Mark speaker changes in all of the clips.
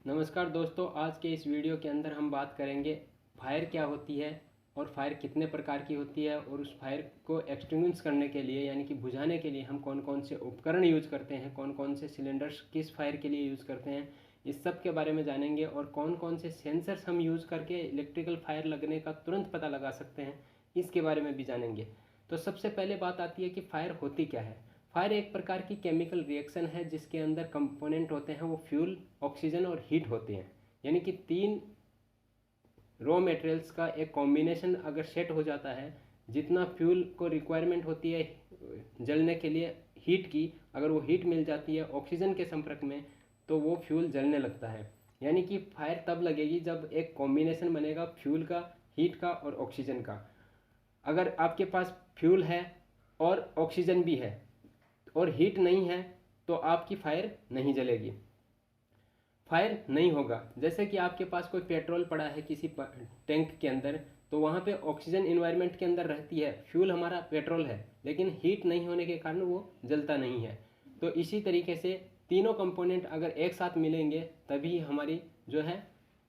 Speaker 1: नमस्कार दोस्तों, आज के इस वीडियो के अंदर हम बात करेंगे फायर क्या होती है और फायर कितने प्रकार की होती है और उस फायर को एक्सटिंग्विश करने के लिए यानी कि बुझाने के लिए हम कौन कौन से उपकरण यूज करते हैं, कौन कौन से सिलेंडर्स किस फायर के लिए यूज़ करते हैं, इस सब के बारे में जानेंगे। और कौन कौन से सेंसर्स हम यूज़ करके इलेक्ट्रिकल फायर लगने का तुरंत पता लगा सकते हैं, इसके बारे में भी जानेंगे। तो सबसे पहले बात आती है कि फायर होती क्या है। फायर एक प्रकार की केमिकल रिएक्शन है जिसके अंदर कंपोनेंट होते हैं वो फ्यूल, ऑक्सीजन और हीट होते हैं। यानी कि तीन रॉ मटेरियल्स का एक कॉम्बिनेशन अगर सेट हो जाता है, जितना फ्यूल को रिक्वायरमेंट होती है जलने के लिए हीट की, अगर वो हीट मिल जाती है ऑक्सीजन के संपर्क में तो वो फ्यूल जलने लगता है। यानी कि फायर तब लगेगी जब एक कॉम्बिनेशन बनेगा फ्यूल का, हीट का और ऑक्सीजन का। अगर आपके पास फ्यूल है और ऑक्सीजन भी है और हीट नहीं है तो आपकी फायर नहीं जलेगी, फायर नहीं होगा। जैसे कि आपके पास कोई पेट्रोल पड़ा है किसी टैंक के अंदर, तो वहाँ पे ऑक्सीजन इन्वायरमेंट के अंदर रहती है, फ्यूल हमारा पेट्रोल है, लेकिन हीट नहीं होने के कारण वो जलता नहीं है। तो इसी तरीके से तीनों कंपोनेंट अगर एक साथ मिलेंगे तभी हमारी जो है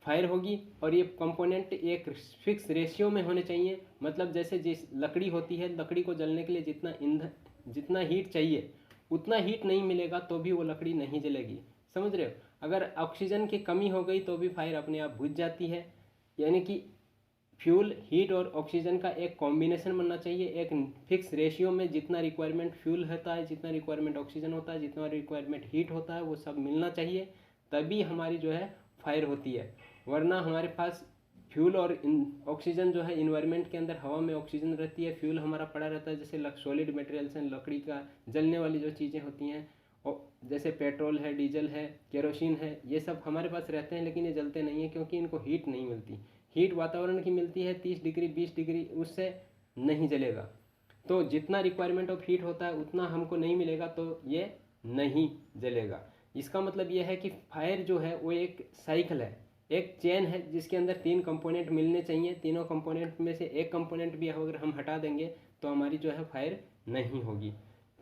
Speaker 1: फायर होगी। और ये कंपोनेंट एक फिक्स रेशियो में होने चाहिए। मतलब जैसे जिस लकड़ी होती है, लकड़ी को जलने के लिए जितना ईंधन, जितना हीट चाहिए उतना हीट नहीं मिलेगा तो भी वो लकड़ी नहीं जलेगी। समझ रहे हो? अगर ऑक्सीजन की कमी हो गई तो भी फायर अपने आप बुझ जाती है। यानी कि फ्यूल, हीट और ऑक्सीजन का एक कॉम्बिनेशन बनना चाहिए, एक फिक्स रेशियो में। जितना रिक्वायरमेंट फ्यूल होता है, जितना रिक्वायरमेंट ऑक्सीजन होता है, जितना रिक्वायरमेंट हीट होता है, वो सब मिलना चाहिए, तभी हमारी जो है फायर होती है। वरना हमारे पास फ्यूल और ऑक्सीजन जो है इन्वायरमेंट के अंदर, हवा में ऑक्सीजन रहती है, फ्यूल हमारा पड़ा रहता है। जैसे सॉलिड मटेरियल्स हैं, लकड़ी का जलने वाली जो चीज़ें होती हैं, और जैसे पेट्रोल है, डीजल है, केरोसिन है, ये सब हमारे पास रहते हैं, लेकिन ये जलते नहीं हैं क्योंकि इनको हीट नहीं मिलती। हीट वातावरण की मिलती है 30 डिग्री 20 डिग्री, उससे नहीं जलेगा। तो जितना रिक्वायरमेंट ऑफ हीट होता है उतना हमको नहीं मिलेगा तो ये नहीं जलेगा। इसका मतलब ये है कि फायर जो है वो एक साइकिल है, एक चेन है जिसके अंदर तीन कंपोनेंट मिलने चाहिए। तीनों कंपोनेंट में से एक कंपोनेंट भी अगर हम हटा देंगे तो हमारी जो है फायर नहीं होगी।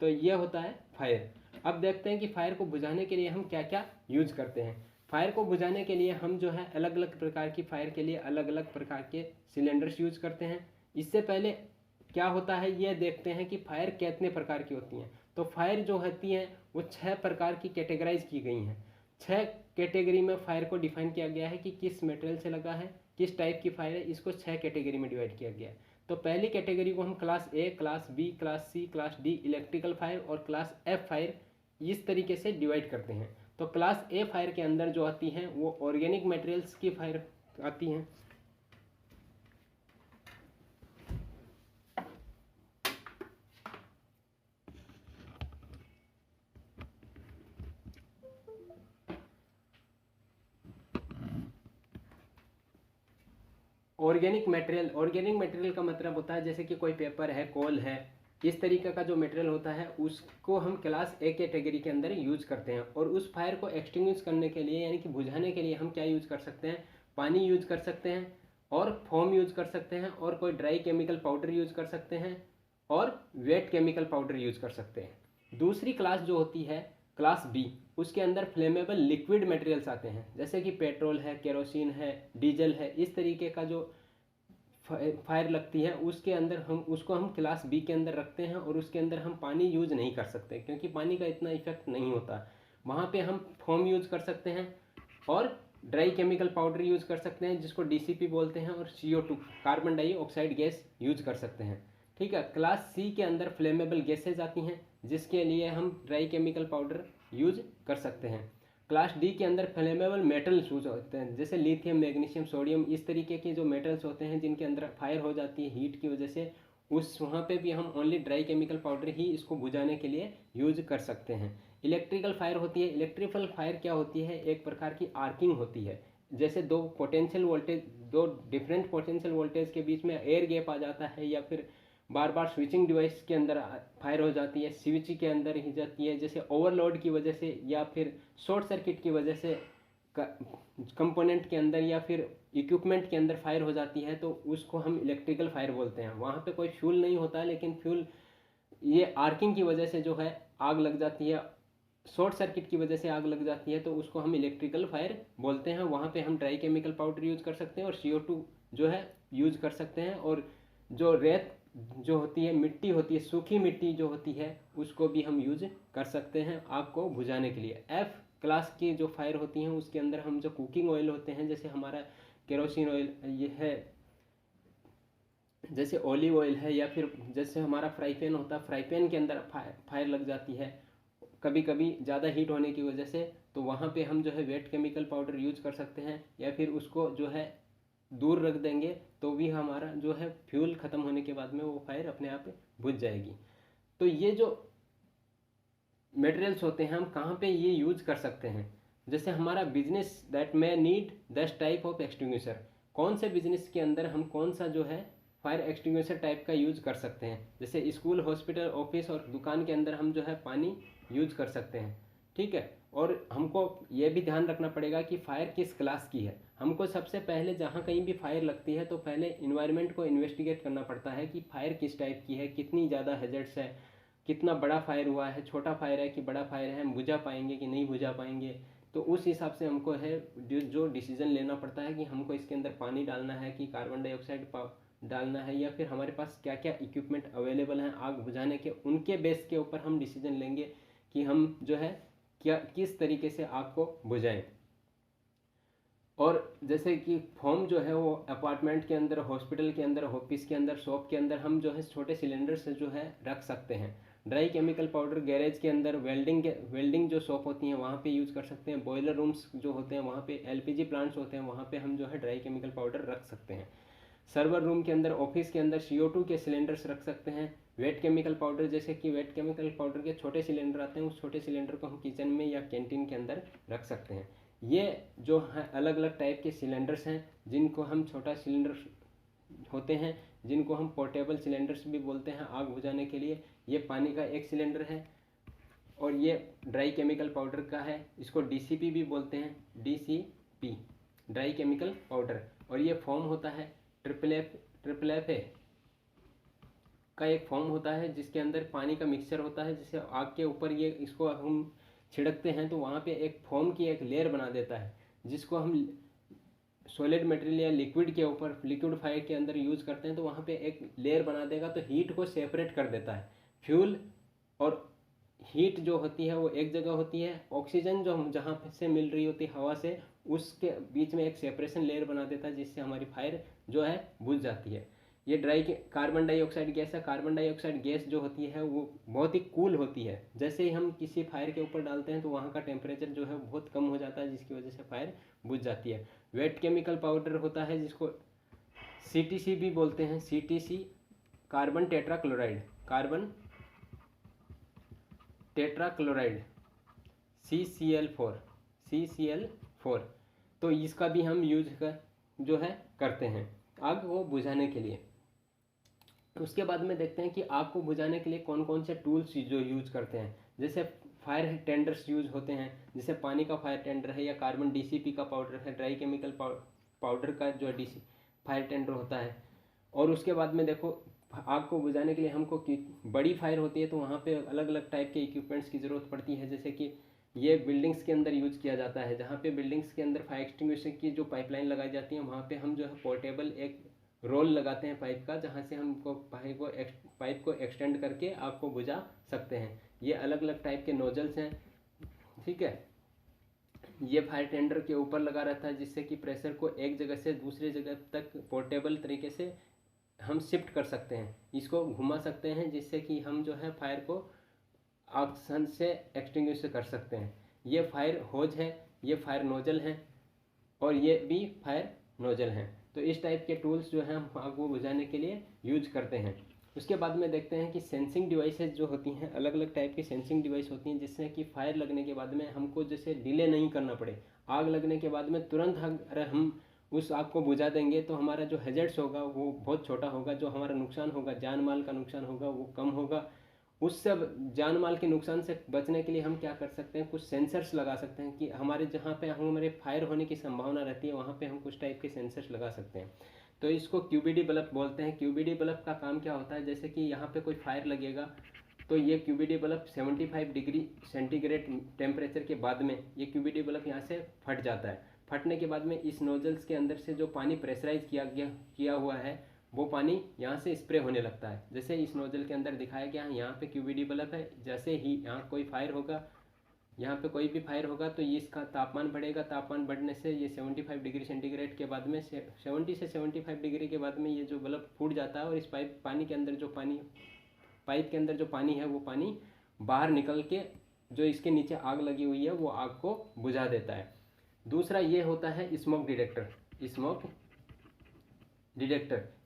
Speaker 1: तो ये होता है फायर। अब देखते हैं कि फायर को बुझाने के लिए हम क्या क्या यूज करते हैं। फायर को बुझाने के लिए हम जो है अलग अलग प्रकार की फायर के लिए अलग अलग प्रकार के सिलेंडर्स यूज करते हैं। इससे पहले क्या होता है ये देखते हैं कि फायर कितने प्रकार की होती हैं। तो फायर जो होती हैं वो 6 प्रकार की कैटेगराइज की गई हैं। 6 कैटेगरी में फायर को डिफाइन किया गया है कि किस मटेरियल से लगा है, किस टाइप की फायर है, इसको 6 कैटेगरी में डिवाइड किया गया है। तो पहली कैटेगरी को हम class A, class B, class C, class D electrical fire और क्लास एफ फायर इस तरीके से डिवाइड करते हैं। तो क्लास ए फायर के अंदर जो आती हैं वो ऑर्गेनिक मटेरियल्स की फायर आती हैं। ऑर्गेनिक मटेरियल का मतलब होता है जैसे कि कोई पेपर है, कोल है, इस तरीके का जो मटेरियल होता है उसको हम क्लास ए कैटेगरी के अंदर यूज करते हैं। और उस फायर को एक्सटिंग्विश करने के लिए यानी कि बुझाने के लिए हम क्या यूज कर सकते हैं, पानी यूज कर सकते हैं और फोम यूज कर सकते हैं और कोई ड्राई केमिकल पाउडर यूज कर सकते हैं और वेट केमिकल पाउडर यूज कर सकते हैं। दूसरी क्लास जो होती है क्लास बी, उसके अंदर फ्लेमेबल लिक्विड मटेरियल्स आते हैं, जैसे कि पेट्रोल है, केरोसिन है, डीजल है, इस तरीके का जो फायर लगती है उसके अंदर हम उसको हम क्लास बी के अंदर रखते हैं। और उसके अंदर हम पानी यूज नहीं कर सकते क्योंकि पानी का इतना इफेक्ट नहीं होता। वहाँ पे हम फोम यूज कर सकते हैं और ड्राई केमिकल पाउडर यूज कर सकते हैं जिसको डीसीपी बोलते हैं, और CO2 carbon dioxide gas use कर सकते हैं। ठीक है। क्लास सी के अंदर फ्लेमेबल गैसेज आती हैं जिसके लिए हम ड्राई केमिकल पाउडर यूज कर सकते हैं। क्लास डी के अंदर फ्लेमेबल मेटल्स यूज होते हैं जैसे लिथियम, मैग्नीशियम, सोडियम, इस तरीके के जो मेटल्स होते हैं जिनके अंदर फायर हो जाती है हीट की वजह से, उस वहाँ पे भी हम ओनली ड्राई केमिकल पाउडर ही इसको बुझाने के लिए यूज कर सकते हैं। इलेक्ट्रिकल फायर होती है। इलेक्ट्रिकल फायर क्या होती है, एक प्रकार की आर्किंग होती है। जैसे दो डिफरेंट पोटेंशियल वोल्टेज के बीच में एयर गैप आ जाता है या फिर बार बार स्विचिंग डिवाइस के अंदर फायर हो जाती है, स्विच के अंदर ही जाती है, जैसे ओवरलोड की वजह से या फिर शॉर्ट सर्किट की वजह से कंपोनेंट के अंदर या फिर इक्विपमेंट के अंदर फायर हो जाती है, तो उसको हम इलेक्ट्रिकल फायर बोलते हैं। वहाँ पे कोई फ्यूल नहीं होता है, लेकिन फ्यूल ये आर्किंग की वजह से जो है आग लग जाती है शॉर्ट सर्किट की वजह से आग लग जाती है तो उसको हम इलेक्ट्रिकल फायर बोलते हैं। वहाँ पे हम ड्राई केमिकल पाउडर यूज़ कर सकते हैं और CO2 जो है यूज़ कर सकते हैं। और जो रेत जो होती है, मिट्टी होती है, सूखी मिट्टी जो होती है, उसको भी हम यूज कर सकते हैं आग को बुझाने के लिए। F क्लास की जो फायर होती हैं उसके अंदर हम जो कुकिंग ऑयल होते हैं, जैसे हमारा केरोसिन ऑयल ये है, जैसे ऑलिव ऑयल है, या फिर जैसे हमारा फ्राई पैन होता है, फ्राई पैन के अंदर फायर लग जाती है कभी कभी ज़्यादा हीट होने की वजह से, तो वहाँ पे हम जो है वेट केमिकल पाउडर यूज कर सकते हैं, या फिर उसको जो है दूर रख देंगे तो भी हमारा जो है फ्यूल ख़त्म होने के बाद में वो फायर अपने आप बुझ जाएगी। तो ये जो मटेरियल्स होते हैं हम कहाँ पे ये यूज कर सकते हैं, जैसे हमारा business that may need this type of extinguisher, कौन से बिजनेस के अंदर हम कौन सा जो है फायर एक्सटिंग्विशर टाइप का यूज कर सकते हैं। जैसे स्कूल, हॉस्पिटल, ऑफिस और दुकान के अंदर हम जो है पानी यूज कर सकते हैं, ठीक है। और हमको ये भी ध्यान रखना पड़ेगा कि फायर किस क्लास की है। हमको सबसे पहले जहाँ कहीं भी फायर लगती है तो पहले इन्वायरमेंट को इन्वेस्टिगेट करना पड़ता है कि फायर किस टाइप की है, कितनी ज़्यादा हैजर्ड्स है, कितना बड़ा फायर हुआ है, छोटा फायर है कि बड़ा फायर है, हम बुझा पाएंगे कि नहीं बुझा पाएंगे। तो उस हिसाब से हमको है जो डिसीजन लेना पड़ता है कि हमको इसके अंदर पानी डालना है कि कार्बन डाइऑक्साइड डालना है, या फिर हमारे पास क्या क्या इक्विपमेंट अवेलेबल हैं आग बुझाने के, उनके बेस के ऊपर हम डिसीजन लेंगे कि हम जो है क्या किस तरीके से आग को बुझाएं। और जैसे कि फोम जो है वो अपार्टमेंट के अंदर, हॉस्पिटल के अंदर, ऑफिस के अंदर, शॉप के अंदर हम जो है छोटे सिलेंडर से जो है रख सकते हैं। ड्राई केमिकल पाउडर गैरेज के अंदर, वेल्डिंग जो शॉप होती हैं वहाँ पे यूज़ कर सकते हैं। बॉयलर रूम्स जो होते हैं वहाँ पे, LPG प्लांट्स होते हैं वहाँ पे हम जो है ड्राई केमिकल पाउडर रख सकते हैं। सर्वर रूम के अंदर, ऑफिस के अंदर CO2 के सिलेंडर्स रख सकते हैं। वेट केमिकल पाउडर, जैसे कि वेट केमिकल पाउडर के छोटे सिलेंडर आते हैं, उस छोटे सिलेंडर को हम किचन में या कैंटीन के अंदर रख सकते हैं। ये जो है अलग अलग टाइप के सिलेंडर्स हैं, जिनको हम छोटा सिलेंडर होते हैं, जिनको हम पोर्टेबल सिलेंडर्स भी बोलते हैं आग बुझाने के लिए। ये पानी का एक सिलेंडर है और ये ड्राई केमिकल पाउडर का है, इसको DCP भी बोलते हैं, DCP ड्राई केमिकल पाउडर। और ये फॉर्म होता है ट्रिपल एफ का एक फॉर्म होता है जिसके अंदर पानी का मिक्सचर होता है, जिसे आग के ऊपर ये इसको हम छिड़कते हैं तो वहाँ पे एक फोम की एक लेयर बना देता है, जिसको हम सॉलिड मटेरियल या लिक्विड के ऊपर, लिक्विड फायर के अंदर यूज करते हैं तो वहाँ पे एक लेयर बना देगा, तो हीट को सेपरेट कर देता है। फ्यूल और हीट जो होती है वो एक जगह होती है, ऑक्सीजन जो हम जहाँ से मिल रही होती है हवा से, उसके बीच में एक सेपरेशन लेयर बना देता है, जिससे हमारी फायर जो है बुझ जाती है। ये कार्बन डाइऑक्साइड गैस है। कार्बन डाइऑक्साइड गैस जो होती है वो बहुत ही कूल होती है, जैसे ही हम किसी फायर के ऊपर डालते हैं तो वहाँ का टेम्परेचर जो है बहुत कम हो जाता है, जिसकी वजह से फायर बुझ जाती है। वेट केमिकल पाउडर होता है जिसको CTC भी बोलते हैं, CTC कार्बन टेट्राक्लोराइड CCl4। तो इसका भी हम यूज जो है करते हैं आग को बुझाने के लिए। उसके बाद में देखते हैं कि आग को बुझाने के लिए कौन कौन से टूल्स जो यूज करते हैं। जैसे फायर टेंडर्स यूज होते हैं, जैसे पानी का फायर टेंडर है, या कार्बन DCP का पाउडर है, ड्राई केमिकल पाउडर का जो DC फायर टेंडर होता है। और उसके बाद में देखो आग को बुझाने के लिए हमको बड़ी फायर होती है तो वहाँ पे अलग अलग टाइप के इक्विपमेंट्स की ज़रूरत पड़ती है। जैसे कि ये बिल्डिंग्स के अंदर यूज किया जाता है, जहाँ पे बिल्डिंग्स के अंदर फायर एक्सटिंग्विशर की जो पाइपलाइन लगाई जाती है, वहाँ पे हम जो है पोर्टेबल एक रोल लगाते हैं पाइप का, जहाँ से हमको पाइप को एक्सटेंड करके आग को बुझा सकते हैं। ये अलग अलग टाइप के नोजल्स हैं, ठीक है। ये फायर टेंडर के ऊपर लगा रहता है, जिससे कि प्रेशर को एक जगह से दूसरी जगह तक पोर्टेबल तरीके से हम शिफ्ट कर सकते हैं, इसको घुमा सकते हैं, जिससे कि हम जो है फायर को आसान से एक्सटिंग्विश कर सकते हैं। ये फायर होज है, ये फायर नोजल है, और ये भी फायर नोजल हैं। तो इस टाइप के टूल्स जो हैं हम आग को बुझाने के लिए यूज करते हैं। उसके बाद में देखते हैं कि सेंसिंग डिवाइसेस जो होती हैं, अलग अलग टाइप की सेंसिंग डिवाइस होती हैं, जिससे कि फायर लगने के बाद में हमको जैसे डिले नहीं करना पड़े। आग लगने के बाद में तुरंत अगर हम उस आग को बुझा देंगे तो हमारा जो हैजर्ड्स होगा वो बहुत छोटा होगा, जो हमारा नुकसान होगा, जान माल का नुकसान होगा, वो कम होगा। उस सब जान माल के नुकसान से बचने के लिए हम क्या कर सकते हैं, कुछ सेंसर्स लगा सकते हैं कि हमारे जहाँ पे हमारे फायर होने की संभावना रहती है वहाँ पे हम कुछ टाइप के सेंसर्स लगा सकते हैं। तो इसको QBD बल्ब बोलते हैं। QBD बल्ब का काम क्या होता है, जैसे कि यहाँ पे कोई फायर लगेगा तो ये क्यूबीडी बल्ब 75 डिग्री सेंटीग्रेड टेम्परेचर के बाद में ये क्यूबीडी बल्ब यहाँ से फट जाता है। फटने के बाद में इस नोजल्स के अंदर से जो पानी प्रेशराइज किया हुआ है वो पानी यहाँ से स्प्रे होने लगता है। जैसे इस नोजल के अंदर दिखाया गया है, यहाँ पे क्यूबीडी बल्ब है, जैसे ही यहाँ कोई फायर होगा, यहाँ पे कोई भी फायर होगा तो ये इसका तापमान बढ़ेगा। तापमान बढ़ने से ये 75 डिग्री सेंटीग्रेड के बाद में 70 से 75 डिग्री के बाद में ये जो बल्ब फूट जाता है और इस पाइप के अंदर जो पानी है वो पानी बाहर निकल के जो इसके नीचे आग लगी हुई है वो आग को बुझा देता है। दूसरा ये होता है स्मोक डिटेक्टर।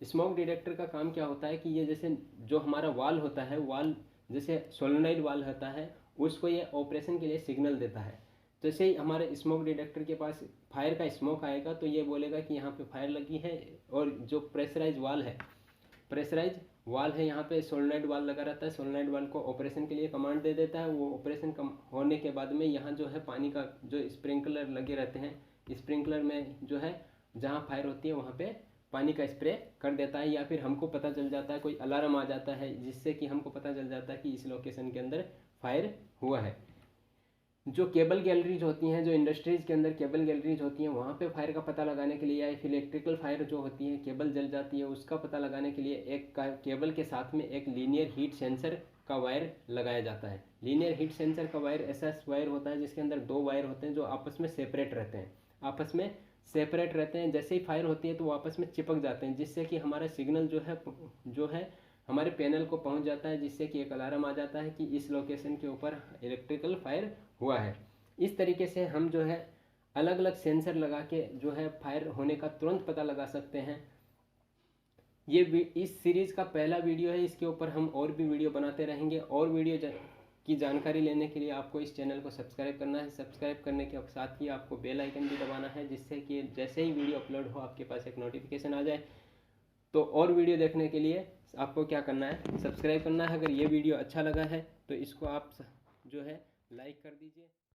Speaker 1: स्मोक डिटेक्टर का काम क्या होता है कि ये जैसे जो हमारा वाल होता है, वाल जैसे सोलेनोइड वाल होता है, उसको ये ऑपरेशन के लिए सिग्नल देता है। जैसे ही हमारे स्मोक डिटेक्टर के पास फायर का स्मोक आएगा तो ये बोलेगा कि यहाँ पे फायर लगी है। और जो प्रेशराइज वाल है यहाँ पे सोलेनोइड वाल लगा रहता है, सोलेनोइड वाल को ऑपरेशन के लिए कमांड दे देता है। वो ऑपरेशन होने के बाद में यहाँ जो है पानी का जो स्प्रिंकलर लगे रहते हैं, स्प्रिंकलर में जो है जहाँ फायर होती है वहाँ पे पानी का स्प्रे कर देता है। या फिर हमको पता चल जाता है, कोई अलार्म आ जाता है जिससे कि हमको पता चल जाता है कि इस लोकेशन के अंदर फायर हुआ है। जो केबल गैलरीज होती हैं, जो इंडस्ट्रीज़ के अंदर केबल गैलरीज होती हैं, वहाँ पे फायर का पता लगाने के लिए या फिर इलेक्ट्रिकल फायर जो होती है, केबल जल जाती है, उसका पता लगाने के लिए एक केबल के साथ में एक लीनियर हीट सेंसर का वायर लगाया जाता है। लीनियर हीट सेंसर का वायर ऐसा वायर होता है जिसके अंदर दो वायर होते हैं जो आपस में सेपरेट रहते हैं। जैसे ही फायर होती है तो वो आपस में चिपक जाते हैं, जिससे कि हमारा सिग्नल जो है हमारे पैनल को पहुंच जाता है, जिससे कि एक अलार्म आ जाता है कि इस लोकेशन के ऊपर इलेक्ट्रिकल फायर हुआ है। इस तरीके से हम जो है अलग अलग सेंसर लगा के जो है फायर होने का तुरंत पता लगा सकते हैं। ये इस सीरीज़ का पहला वीडियो है, इसके ऊपर हम और भी वीडियो बनाते रहेंगे। और वीडियो की जानकारी लेने के लिए आपको इस चैनल को सब्सक्राइब करना है। सब्सक्राइब करने के साथ ही आपको बेल आइकन भी दबाना है, जिससे कि जैसे ही वीडियो अपलोड हो आपके पास एक नोटिफिकेशन आ जाए। तो और वीडियो देखने के लिए आपको क्या करना है, सब्सक्राइब करना है। अगर ये वीडियो अच्छा लगा है तो इसको आप जो है लाइक कर दीजिए।